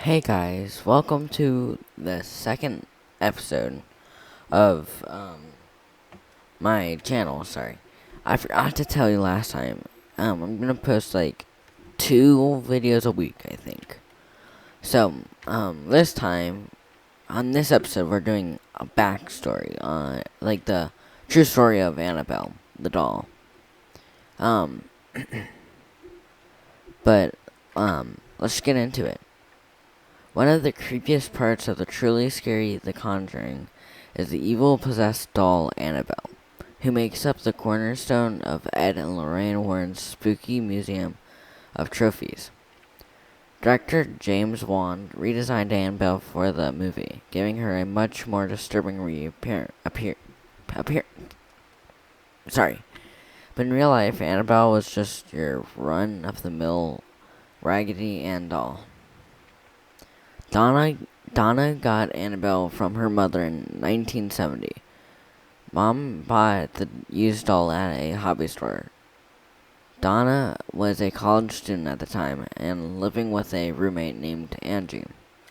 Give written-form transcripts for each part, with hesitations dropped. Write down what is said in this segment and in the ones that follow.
Hey guys, welcome to the second episode of my channel. Sorry, I forgot to tell you last time. I'm gonna post like 2 videos a week, I think. So, this time on this episode, we're doing a backstory on like the true story of Annabelle, the doll. Um, but let's get into it. One of the creepiest parts of the truly scary The Conjuring is the evil possessed doll Annabelle, who makes up the cornerstone of Ed and Lorraine Warren's spooky museum of trophies. Director James Wan redesigned Annabelle for the movie, giving her a much more disturbing sorry. But in real life, Annabelle was just your run-of-the-mill Raggedy Ann doll. Donna got Annabelle from her mother in 1970. Mom bought the used doll at a hobby store. Donna was a college student at the time and living with a roommate named Angie.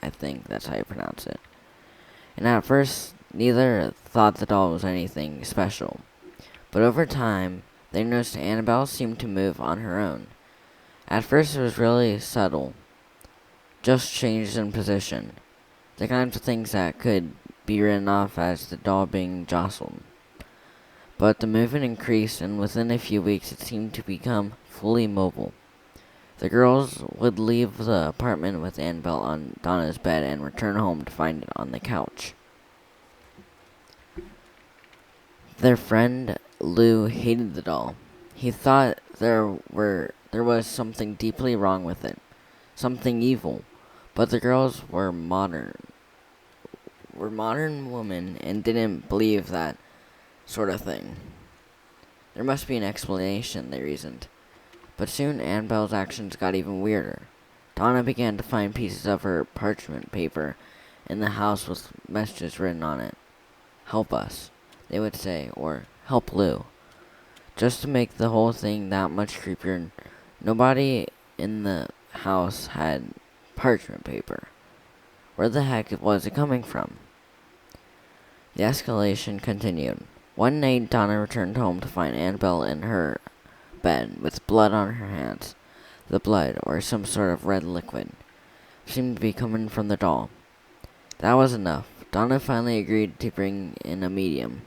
I think that's how you pronounce it. And at first, neither thought the doll was anything special. But over time, they noticed Annabelle seemed to move on her own. At first, it was really subtle, just changes in position. The kinds of things that could be written off as the doll being jostled. But the movement increased, and within a few weeks it seemed to become fully mobile. The girls would leave the apartment with Annabelle on Donna's bed and return home to find it on the couch. Their friend Lou hated the doll. He thought there was something deeply wrong with it, something evil. But the girls were modern women and didn't believe that sort of thing. There must be an explanation, they reasoned. But soon Annabelle's actions got even weirder. Donna began to find pieces of her parchment paper in the house with messages written on it. "Help us," they would say, or "Help Lou." Just to make the whole thing that much creepier, nobody in the house had parchment paper. Where the heck was it coming from? The escalation continued. One night, Donna returned home to find Annabelle in her bed with blood on her hands. The blood, or some sort of red liquid, seemed to be coming from the doll. That was enough. Donna finally agreed to bring in a medium.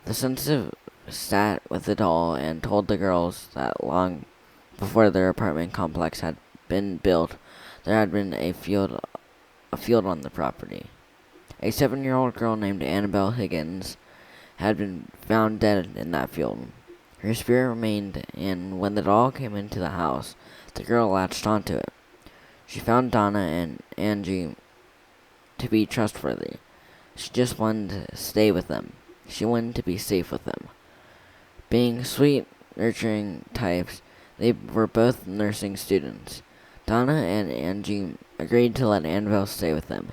The sensitive sat with the doll and told the girls that long before their apartment complex had been built, there had been a field on the property. A 7-year-old girl named Annabelle Higgins had been found dead in that field. Her spirit remained, and when the doll came into the house, the girl latched onto it. She found Donna and Angie to be trustworthy. She just wanted to stay with them. She wanted to be safe with them. Being sweet, nurturing types, they were both nursing students. Donna and Angie agreed to let Annabelle stay with them,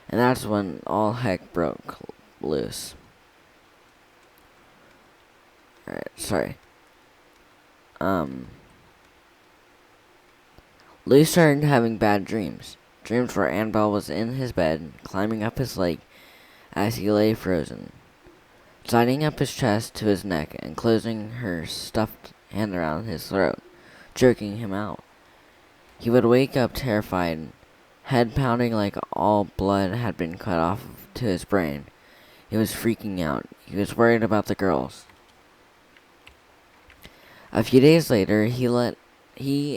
and that's when all heck broke loose. Alright, sorry. Lou started having bad dreams. Dreams where Annabelle was in his bed, climbing up his leg as he lay frozen, sliding up his chest to his neck and closing her stuffed hand around his throat, choking him out. He would wake up terrified, head pounding like all blood had been cut off to his brain. He was freaking out. He was worried about the girls. A few days later, he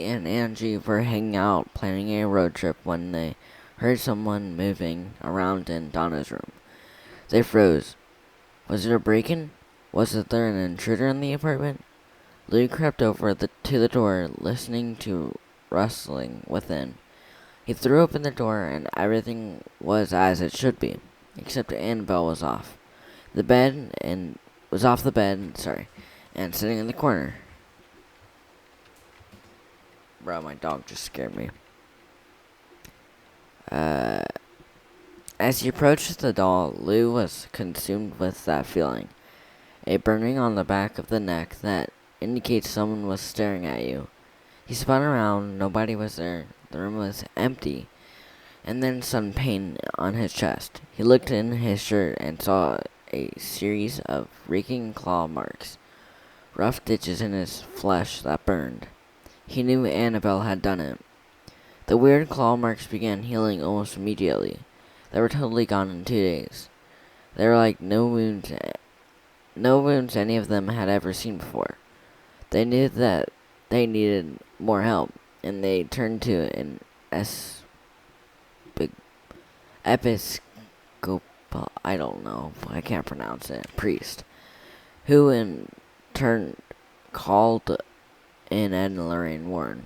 and Angie were hanging out planning a road trip when they heard someone moving around in Donna's room. They froze. Was it a break-in? Was there an intruder in the apartment? Lou crept over to the door, listening to rustling within. He threw open the door, and everything was as it should be, except Annabelle was off the bed and sitting in the corner. Bro, my dog just scared me. As he approached the doll, Lou was consumed with that feeling. A burning on the back of the neck that indicates someone was staring at you. He spun around. Nobody was there. The room was empty. and then sudden pain on his chest. He looked in his shirt and saw a series of reeking claw marks, rough stitches in his flesh that burned. He knew Annabelle had done it. The weird claw marks began healing almost immediately. They were totally gone in 2 days. They were like no wounds any of them had ever seen before. They knew that they needed more help, and they turned to an episcopal, I don't know, I can't pronounce it, priest, who in turn called in Ed and Lorraine Warren.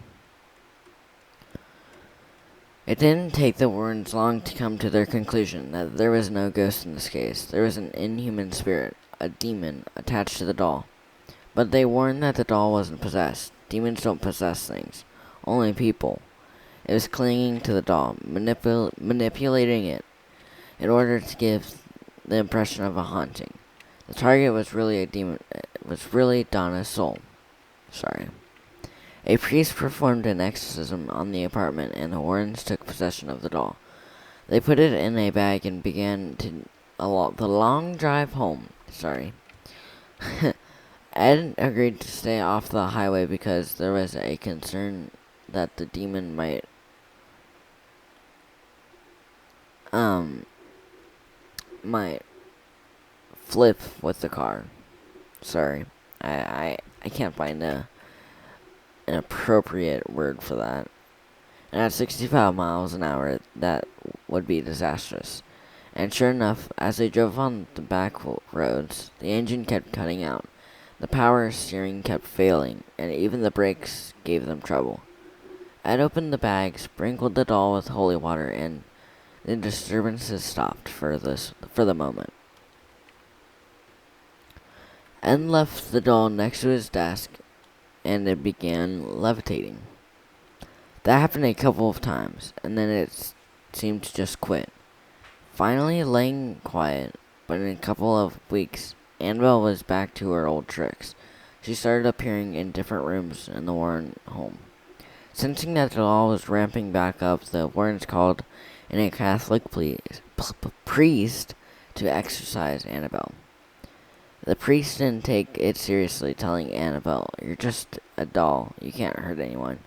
It didn't take the Warrens long to come to their conclusion that there was no ghost in this case. There was an inhuman spirit, a demon, attached to the doll. But they warned that the doll wasn't possessed. Demons don't possess things, only people. It was clinging to the doll, manipulating it, in order to give the impression of a haunting. The target was really a demon. It was really Donna's soul. A priest performed an exorcism on the apartment, and the Warrens took possession of the doll. They put it in a bag and began the long drive home. Ed agreed to stay off the highway because there was a concern that the demon might flip with the car. I can't find an appropriate word for that. And at 65 miles an hour, that would be disastrous. And sure enough, as they drove on the back roads, the engine kept cutting out. The power steering kept failing, and even the brakes gave them trouble. Ed opened the bag, sprinkled the doll with holy water, and the disturbances stopped for the moment. Ed left the doll next to his desk, and it began levitating. That happened a couple of times, and then it seemed to just quit. Finally laying quiet, but in a couple of weeks, Annabelle was back to her old tricks. She started appearing in different rooms in the Warren home. Sensing that the doll was ramping back up, the Warrens called in a Catholic priest to exorcise Annabelle. The priest didn't take it seriously, telling Annabelle, "You're just a doll. You can't hurt anyone."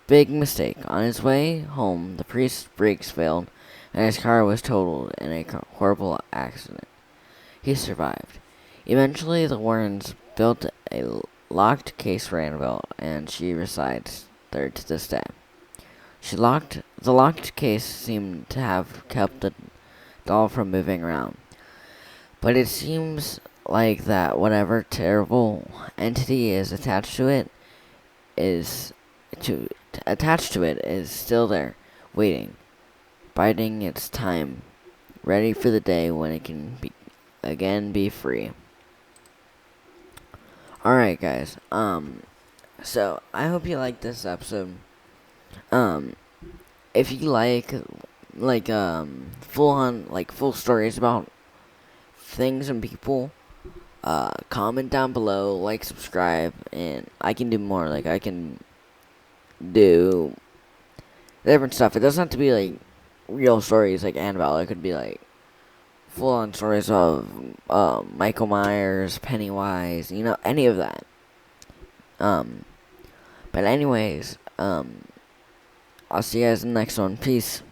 Big mistake. On his way home, the priest's brakes failed, and his car was totaled in a horrible accident. He survived. Eventually, the Warrens built a locked case for Annabelle, and she resides there to this day. The locked case seemed to have kept the doll from moving around. But it seems like that whatever terrible entity is attached to it is still there, waiting, biding its time, ready for the day when it can again be free. Alright, guys, so I hope you liked this episode. If you like full stories about things and people, comment down below, subscribe, and I can do more. I can do different stuff. It doesn't have to be real stories like Annabelle. It could be full-on stories of Michael Myers, Pennywise, any of that. But anyways, I'll see you guys in the next one. Peace.